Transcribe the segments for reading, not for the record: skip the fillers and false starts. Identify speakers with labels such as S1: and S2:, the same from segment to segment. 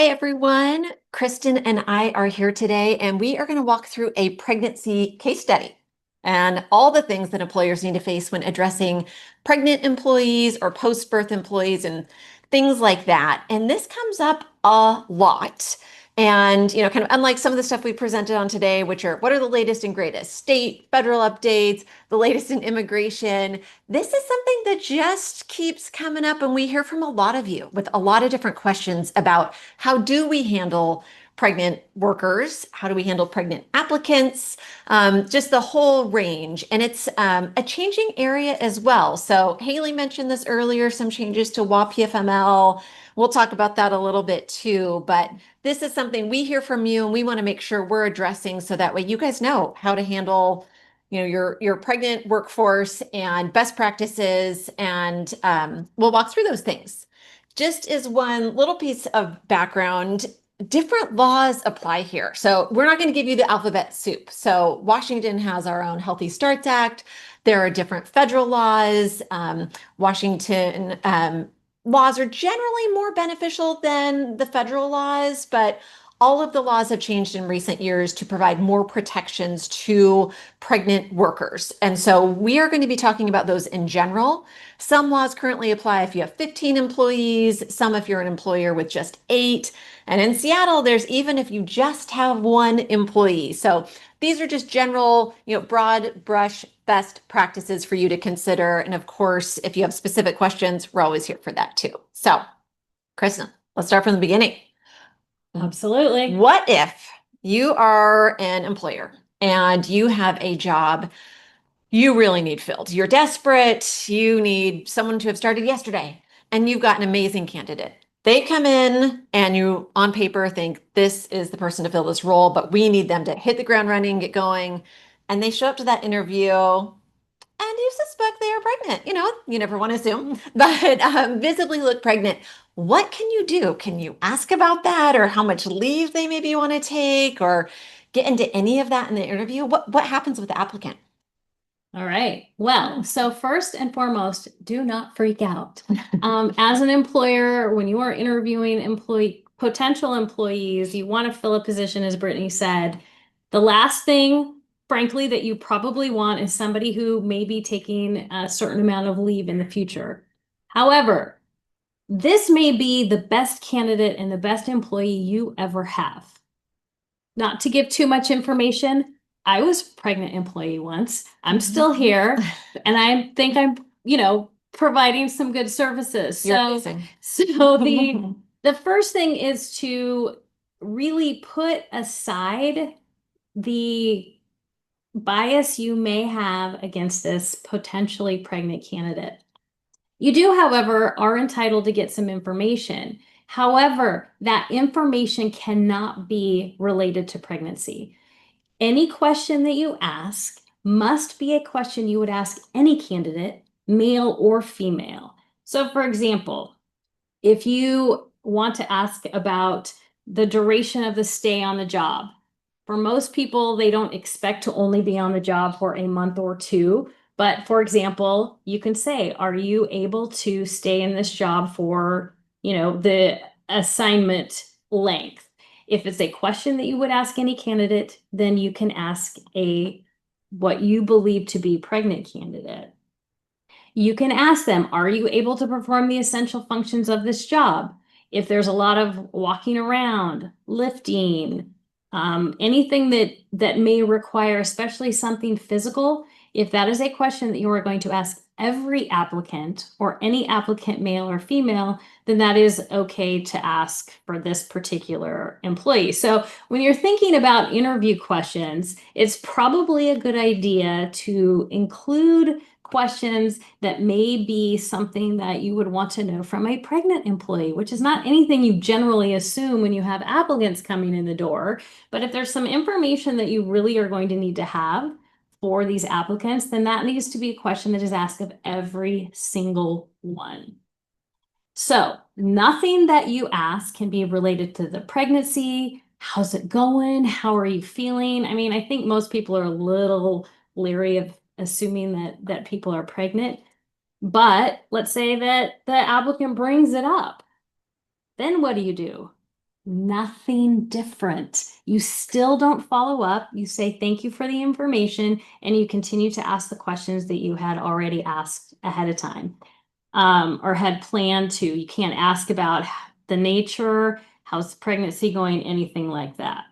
S1: Hi, everyone. Kristin and I are here today, and we are going to walk through a pregnancy case study and all the things that employers need to face when addressing pregnant employees or post-birth employees and things like that. And this comes up a lot. And, kind of unlike some of the stuff we presented on today, which are what are the latest and greatest state, federal updates, the latest in immigration. This is something that just keeps coming up, and we hear from a lot of you with a lot of different questions about how do we handle pregnant workers? How do we handle pregnant applicants? Just the whole range. And it's a changing area as well. So Haley mentioned this earlier, some changes to WA PFML. We'll talk about that a little bit too, but this is something we hear from you and we want to make sure we're addressing so that way you guys know how to handle your pregnant workforce and best practices, and we'll walk through those things. Just as one little piece of background, different laws apply here. So we're not going to give you the alphabet soup. So Washington has our own Healthy Starts Act. There are different federal laws. Washington laws are generally more beneficial than the federal laws, but all of the laws have changed in recent years to provide more protections to pregnant workers. And so we are going to be talking about those in general. Some laws currently apply if you have 15 employees, some if you're an employer with just 8. And in Seattle, there's even if you just have 1 employee. So these are just general, broad brush best practices for you to consider. And of course, if you have specific questions, we're always here for that too. So, Kristin, let's start from the beginning.
S2: Absolutely.
S1: What if you are an employer and you have a job you really need filled? You're desperate, you need someone to have started yesterday, and you've got an amazing candidate. They come in and you, on paper, think this is the person to fill this role, but we need them to hit the ground running, get going. And they show up to that interview and you suspect they are pregnant. You never want to assume, but visibly look pregnant. What can you do? Can you ask about that, or how much leave they maybe want to take, or get into any of that in the interview? What happens with the applicant?
S2: All right. Well, so first and foremost, do not freak out. As an employer, when you are interviewing potential employees, you want to fill a position, as Brittany said. The last thing, frankly, that you probably want is somebody who may be taking a certain amount of leave in the future. However, this may be the best candidate and the best employee you ever have. Not to give too much information, I was a pregnant employee once. I'm still here, and I think I'm, providing some good services.
S1: You're amazing.
S2: So the first thing is to really put aside the bias you may have against this potentially pregnant candidate. You do, however, are entitled to get some information. However, that information cannot be related to pregnancy. Any question that you ask must be a question you would ask any candidate, male or female. So, for example, if you want to ask about the duration of the stay on the job, for most people, they don't expect to only be on the job for a month or 2. But for example, you can say, are you able to stay in this job for, the assignment length? If it's a question that you would ask any candidate, then you can ask what you believe to be pregnant candidate. You can ask them, are you able to perform the essential functions of this job? If there's a lot of walking around, lifting, anything that may require, especially something physical, if that is a question that you are going to ask every applicant or any applicant, male or female, then that is okay to ask for this particular employee. So when you're thinking about interview questions, it's probably a good idea to include questions that may be something that you would want to know from a pregnant employee, which is not anything you generally assume when you have applicants coming in the door. But if there's some information that you really are going to need to have for these applicants, then that needs to be a question that is asked of every single one. So nothing that you ask can be related to the pregnancy. How's it going? How are you feeling? I mean, I think most people are a little leery of assuming that people are pregnant, but let's say that the applicant brings it up. Then what do you do? Nothing different. You still don't follow up. You say thank you for the information, and you continue to ask the questions that you had already asked ahead of time, or had planned to. You can't ask about the nature, how's the pregnancy going, anything like that.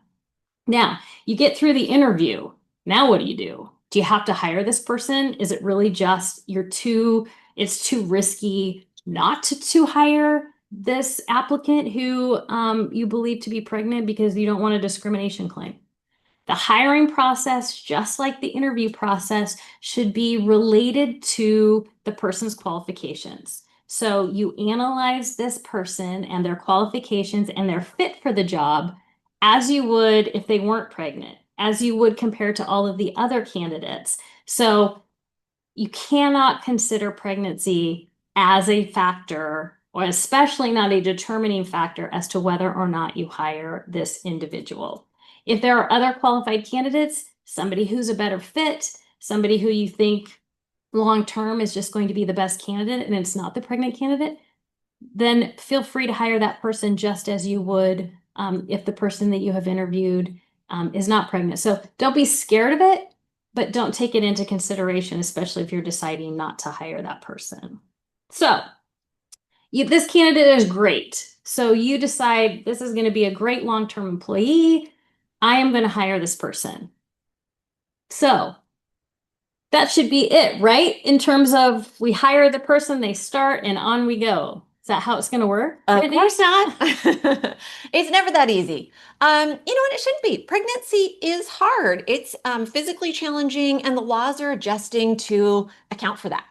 S2: Now, you get through the interview. Now, what do you do? Do you have to hire this person? Is it really just it's too risky not to hire this applicant who you believe to be pregnant because you don't want a discrimination claim? The hiring process, just like the interview process, should be related to the person's qualifications. So you analyze this person and their qualifications and their fit for the job as you would if they weren't pregnant, as you would compare to all of the other candidates. So you cannot consider pregnancy as a factor, or especially not a determining factor as to whether or not you hire this individual. If there are other qualified candidates, somebody who's a better fit, somebody who you think long term is just going to be the best candidate and it's not the pregnant candidate, then feel free to hire that person just as you would if the person that you have interviewed is not pregnant. So don't be scared of it, but don't take it into consideration, especially if you're deciding not to hire that person. So this candidate is great. So you decide this is going to be a great long-term employee. I am going to hire this person. So that should be it, right? In terms of we hire the person, they start, and on we go. Is that how it's going to work?
S1: Of course not. It's never that easy. And it shouldn't be. Pregnancy is hard. It's physically challenging, and the laws are adjusting to account for that.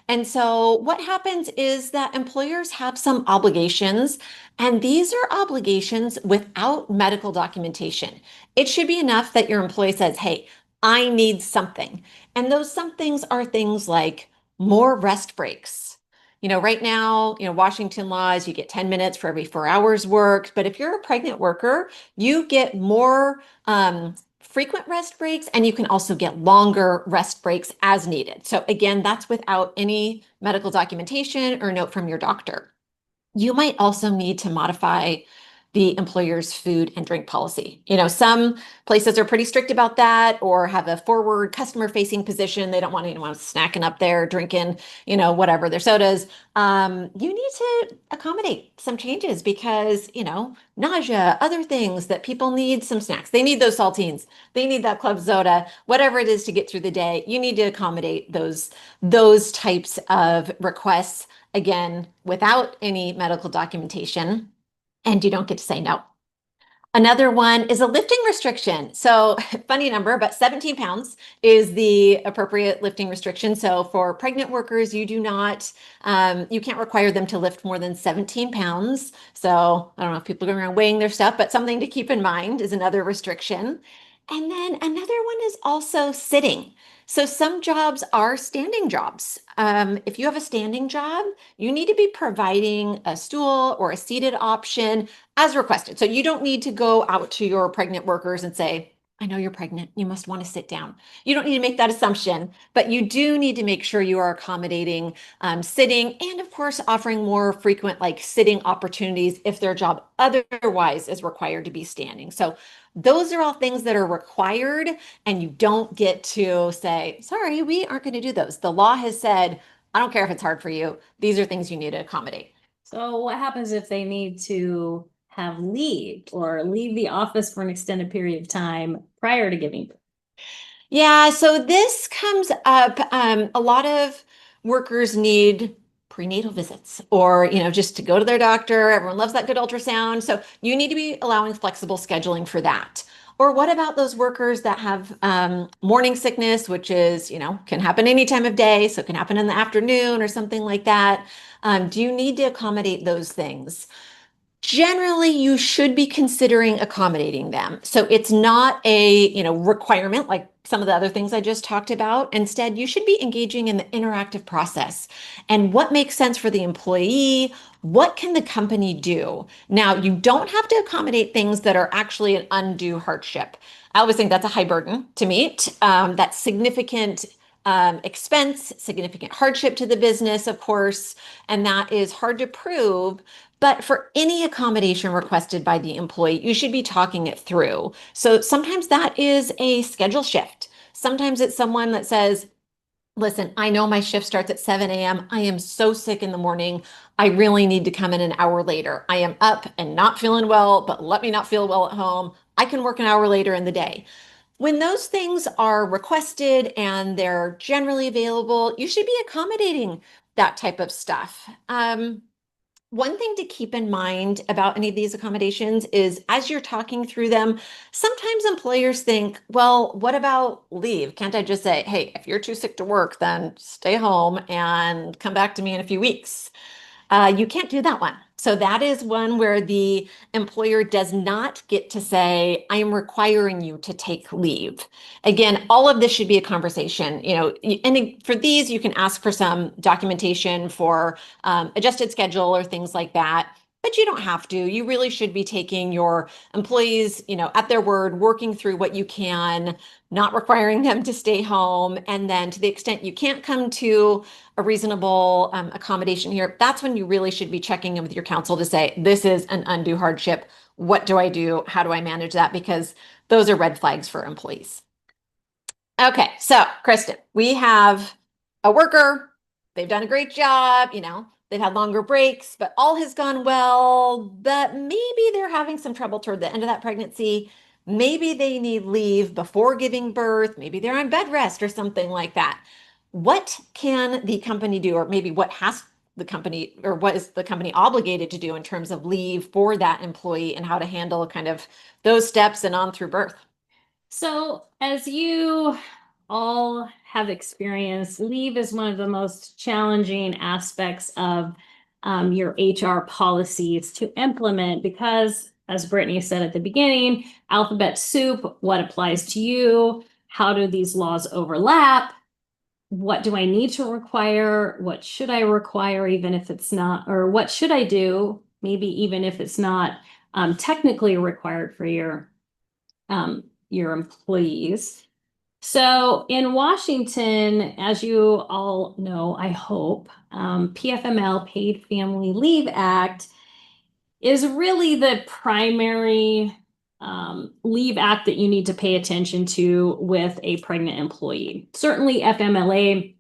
S1: And so what happens is that employers have some obligations, and these are obligations without medical documentation. It should be enough that your employee says, hey, I need something. And those somethings are things like more rest breaks. Right now, Washington laws, you get 10 minutes for every 4 hours worked. But if you're a pregnant worker, you get more frequent rest breaks, and you can also get longer rest breaks as needed. So again, that's without any medical documentation or note from your doctor. You might also need to modify the employer's food and drink policy. Some places are pretty strict about that or have a forward customer facing position. They don't want anyone snacking up there, drinking, whatever their sodas. You need to accommodate some changes because, nausea, other things that people need some snacks. They need those saltines. They need that club soda, whatever it is to get through the day. You need to accommodate those types of requests, again, without any medical documentation, and you don't get to say no. Another one is a lifting restriction. So funny number, but 17 pounds is the appropriate lifting restriction. So for pregnant workers, you can't require them to lift more than 17 pounds. So I don't know if people are going around weighing their stuff, but something to keep in mind is another restriction. And then another one is also sitting. So some jobs are standing jobs. If you have a standing job, you need to be providing a stool or a seated option as requested. So you don't need to go out to your pregnant workers and say, I know you're pregnant. You must want to sit down. You don't need to make that assumption, but you do need to make sure you are accommodating sitting, and of course, offering more frequent sitting opportunities if their job otherwise is required to be standing. So those are all things that are required, and you don't get to say, sorry, we aren't going to do those. The law has said, I don't care if it's hard for you. These are things you need to accommodate.
S2: So what happens if they need to have leave or leave the office for an extended period of time prior to giving birth?
S1: Yeah, so this comes up. A lot of workers need prenatal visits or, just to go to their doctor. Everyone loves that good ultrasound. So you need to be allowing flexible scheduling for that. Or what about those workers that have morning sickness, which is, can happen any time of day. So it can happen in the afternoon or something like that. Do you need to accommodate those things? Generally, you should be considering accommodating them. So it's not a, requirement like some of the other things I just talked about. Instead, you should be engaging in the interactive process. And what makes sense for the employee? What can the company do? Now, you don't have to accommodate things that are actually an undue hardship. I always think that's a high burden to meet. That's significant expense, significant hardship to the business, of course, and that is hard to prove. But for any accommodation requested by the employee, you should be talking it through. So sometimes that is a schedule shift. Sometimes it's someone that says, listen, I know my shift starts at 7 a.m. I am so sick in the morning. I really need to come in an hour later. I am up and not feeling well, but let me not feel well at home. I can work an hour later in the day. When those things are requested and they're generally available, you should be accommodating that type of stuff. One thing to keep in mind about any of these accommodations is as you're talking through them, sometimes employers think, well, what about leave? Can't I just say, hey, if you're too sick to work, then stay home and come back to me in a few weeks? You can't do that one. So that is one where the employer does not get to say, I am requiring you to take leave. Again, all of this should be a conversation, and for these, you can ask for some documentation for adjusted schedule or things like that. But you don't have to. You really should be taking your employees, at their word, working through what you can, not requiring them to stay home. And then to the extent you can't come to a reasonable accommodation here, that's when you really should be checking in with your counsel to say, this is an undue hardship. What do I do? How do I manage that? Because those are red flags for employees. Okay, so Kristin, we have a worker. They've done a great job, they've had longer breaks, but all has gone well. But maybe they're having some trouble toward the end of that pregnancy. Maybe they need leave before giving birth. Maybe they're on bed rest or something like that. What can the company do, or maybe what has the company, or what is the company obligated to do in terms of leave for that employee and how to handle kind of those steps and on through birth?
S2: So, as you all have experienced, leave is one of the most challenging aspects of your HR policies to implement because, as Brittany said at the beginning, alphabet soup, what applies to you? How do these laws overlap? What do I need to require? What should I require, even if it's not, or what should I do, maybe even if it's not technically required for your employees. So in Washington, as you all know, I hope, PFML, Paid Family Leave Act, is really the primary leave act that you need to pay attention to with a pregnant employee. Certainly FMLA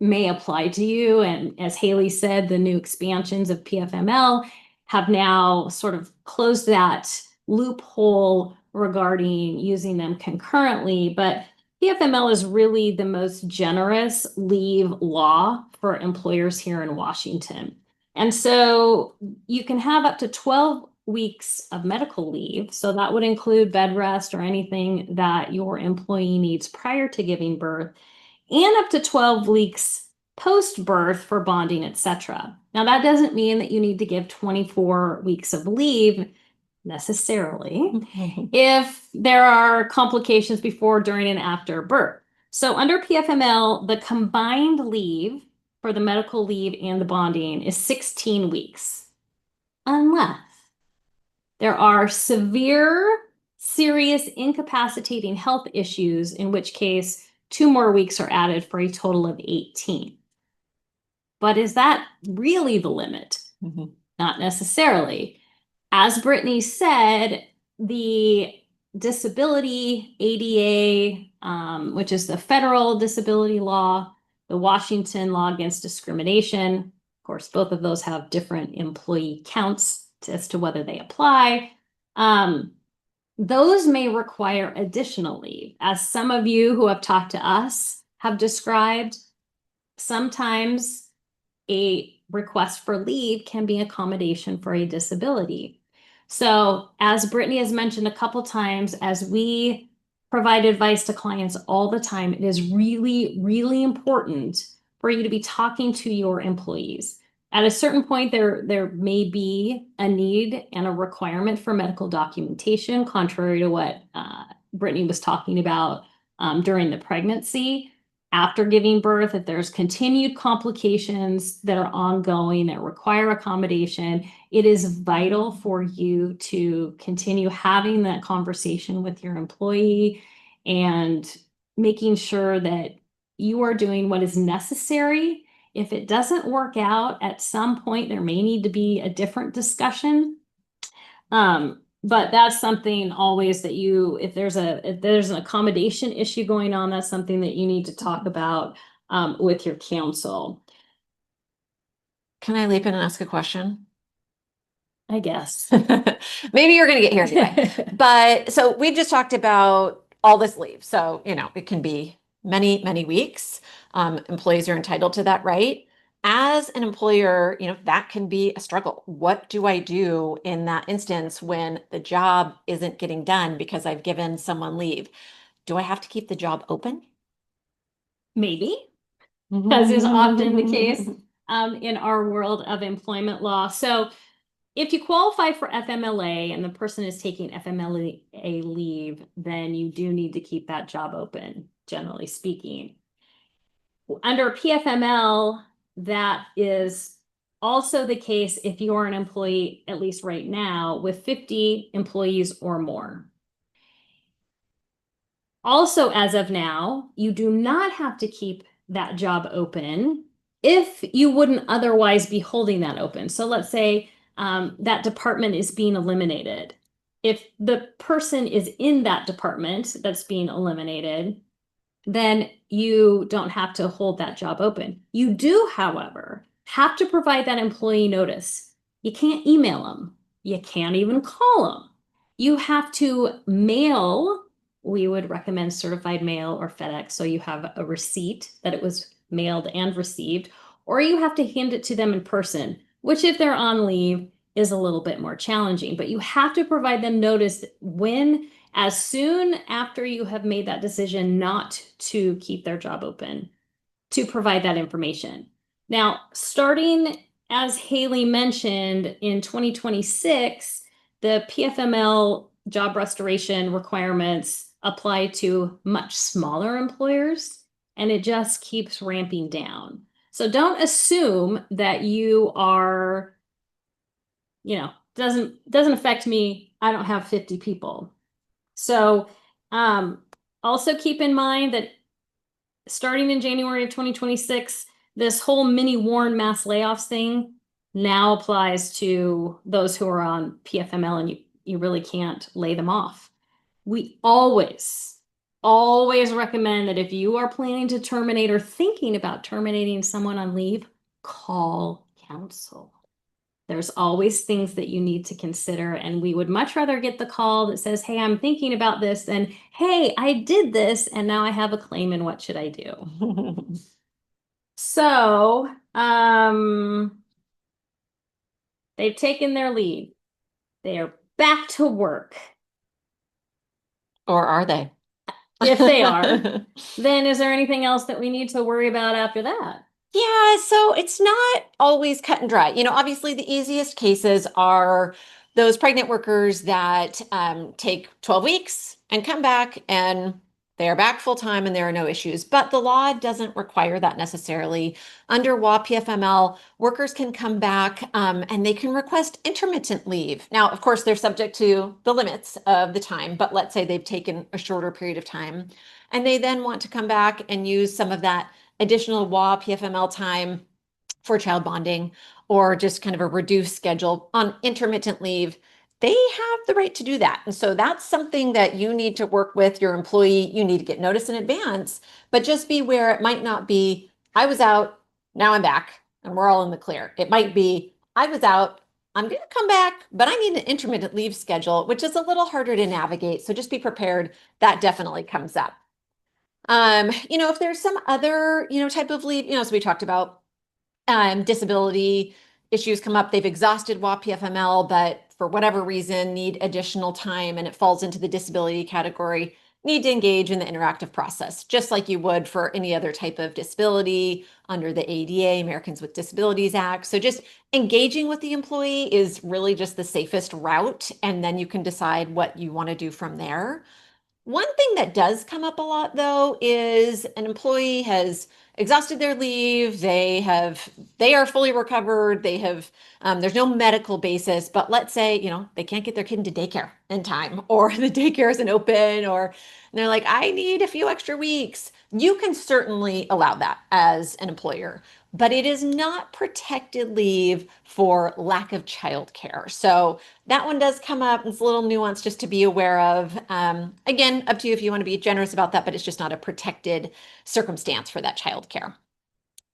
S2: may apply to you. And as Haley said, the new expansions of PFML have now sort of closed that loophole regarding using them concurrently. But PFML is really the most generous leave law for employers here in Washington. And so you can have up to 12 weeks of medical leave. So that would include bed rest or anything that your employee needs prior to giving birth, and up to 12 weeks post-birth for bonding, etc. Now, that doesn't mean that you need to give 24 weeks of leave necessarily if there are complications before, during, and after birth. So under PFML, the combined leave for the medical leave and the bonding is 16 weeks, unless there are severe, serious, incapacitating health issues, in which case 2 more weeks are added for a total of 18. But is that really the limit? Not necessarily. As Brittany said, the disability ADA, which is the federal disability law, the Washington law against discrimination, of course, both of those have different employee counts as to whether they apply. Those may require additional leave. As some of you who have talked to us have described, sometimes a request for leave can be accommodation for a disability. So as Brittany has mentioned a couple times, as we provide advice to clients all the time, it is really, really important for you to be talking to your employees. At a certain point, there may be a need and a requirement for medical documentation, contrary to what Brittany was talking about during the pregnancy. After giving birth, if there's continued complications that are ongoing that require accommodation, it is vital for you to continue having that conversation with your employee and making sure that you are doing what is necessary. If it doesn't work out at some point, there may need to be a different discussion. But that's something always that if there's an accommodation issue going on, that's something that you need to talk about with your counsel.
S1: Can I leap in and ask a question?
S2: I guess.
S1: Maybe you're going to get here anyway. But so we just talked about all this leave. So, it can be many, many weeks. Employees are entitled to that right. As an employer, that can be a struggle. What do I do in that instance when the job isn't getting done because I've given someone leave? Do I have to keep the job open?
S2: Maybe, as is often the case in our world of employment law. So if you qualify for FMLA and the person is taking FMLA leave, then you do need to keep that job open, generally speaking. Under PFML, that is also the case if you are an employee, at least right now, with 50 employees or more. Also, as of now, you do not have to keep that job open if you wouldn't otherwise be holding that open. So let's say that department is being eliminated. If the person is in that department that's being eliminated, then you don't have to hold that job open. You do, however, have to provide that employee notice. You can't email them. You can't even call them. You have to mail. We would recommend certified mail or FedEx, so you have a receipt that it was mailed and received, or you have to hand it to them in person, which if they're on leave is a little bit more challenging, but you have to provide them notice as soon after you have made that decision not to keep their job open, to provide that information. Now, starting, as Haley mentioned, in 2026, the PFML job restoration requirements apply to much smaller employers, and it just keeps ramping down. So don't assume that you are, doesn't affect me. I don't have 50 people. So also keep in mind that starting in January of 2026, this whole mini Warren mass layoffs thing now applies to those who are on PFML, and you really can't lay them off. We always recommend that if you are planning to terminate or thinking about terminating someone on leave, call counsel. There's always things that you need to consider, and we would much rather get the call that says, hey, I'm thinking about this, than, hey, I did this and now I have a claim and what should I do? So, they've taken their leave. They are back to work.
S1: Or are they?
S2: If they are, then is there anything else that we need to worry about after that?
S1: Yeah, so it's not always cut and dry. Obviously the easiest cases are those pregnant workers that take 12 weeks and come back and they are back full time and there are no issues. But the law doesn't require that necessarily. Under WA PFML, workers can come back and they can request intermittent leave. Now, of course, they're subject to the limits of the time, but let's say they've taken a shorter period of time and they then want to come back and use some of that additional WA PFML time for child bonding or just kind of a reduced schedule on intermittent leave. They have the right to do that. And so that's something that you need to work with your employee. You need to get notice in advance, but just be aware it might not be, I was out, now I'm back, and we're all in the clear. It might be, I was out, I'm going to come back, but I need an intermittent leave schedule, which is a little harder to navigate. So just be prepared. That definitely comes up. If there's some other, type of leave, so we talked about disability issues come up, they've exhausted WA PFML, but for whatever reason need additional time and it falls into the disability category, need to engage in the interactive process, just like you would for any other type of disability under the ADA, Americans with Disabilities Act. So just engaging with the employee is really just the safest route, and then you can decide what you want to do from there. One thing that does come up a lot though is an employee has exhausted their leave, they are fully recovered, there's no medical basis, but let's say, they can't get their kid into daycare in time, or the daycare isn't open, or and they're like, I need a few extra weeks. You can certainly allow that as an employer, but it is not protected leave for lack of childcare. So that one does come up. It's a little nuance just to be aware of. Again, up to you if you want to be generous about that, but it's just not a protected circumstance for that child care.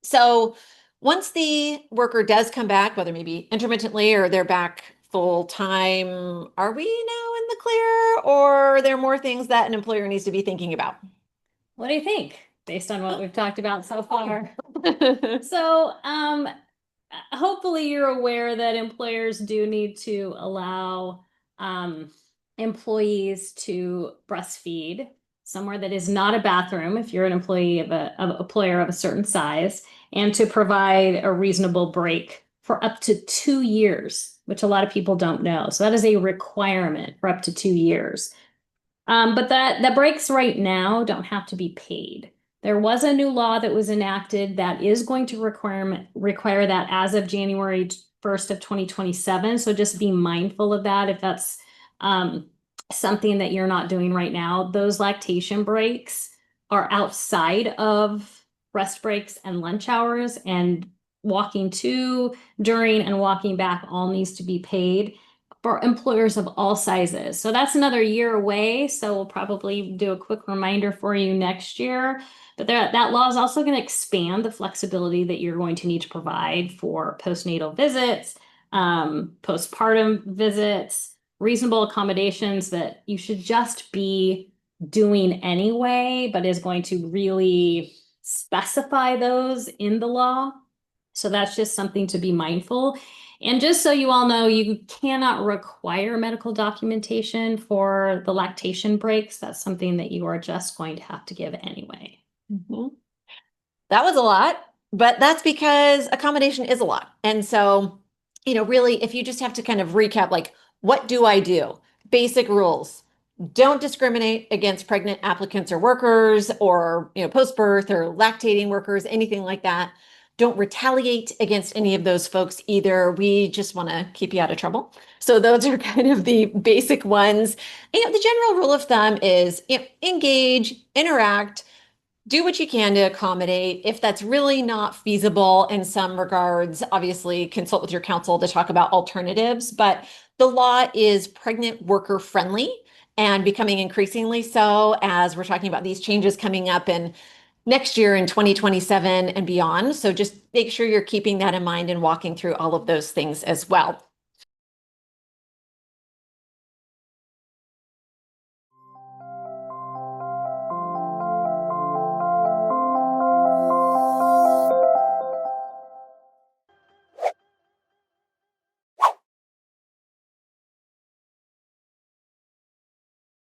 S1: So once the worker does come back, whether maybe intermittently or they're back full time, are we now in the clear, or are there more things that an employer needs to be thinking about?
S2: What do you think, based on what we've talked about so far? So, hopefully you're aware that employers do need to allow employees to breastfeed somewhere that is not a bathroom if you're an employee of a employer of a certain size, and to provide a reasonable break for up to 2 years, which a lot of people don't know. So that is a requirement for up to 2 years. But that breaks right now don't have to be paid. There was a new law that was enacted that is going to require that as of January 1st of 2027. So just be mindful of that if that's something that you're not doing right now. Those lactation breaks are outside of rest breaks and lunch hours, and walking to, during, and walking back all needs to be paid for employers of all sizes. So that's another year away. So we'll probably do a quick reminder for you next year. But that law is also going to expand the flexibility that you're going to need to provide for postnatal visits, postpartum visits, reasonable accommodations that you should just be doing anyway, but is going to really specify those in the law. So that's just something to be mindful. And just so you all know, you cannot require medical documentation for the lactation breaks. That's something that you are just going to have to give anyway.
S1: Mhm. That was a lot, but that's because accommodation is a lot. And so, really, if you just have to kind of recap, like, what do I do? Basic rules. Don't discriminate against pregnant applicants or workers, or, post-birth or lactating workers, anything like that. Don't retaliate against any of those folks either. We just want to keep you out of trouble. So those are kind of the basic ones. The general rule of thumb is, engage, interact, do what you can to accommodate. If that's really not feasible in some regards, obviously consult with your counsel to talk about alternatives. But the law is pregnant worker friendly and becoming increasingly so as we're talking about these changes coming up in next year in 2027 and beyond. So just make sure you're keeping that in mind and walking through all of those things as well.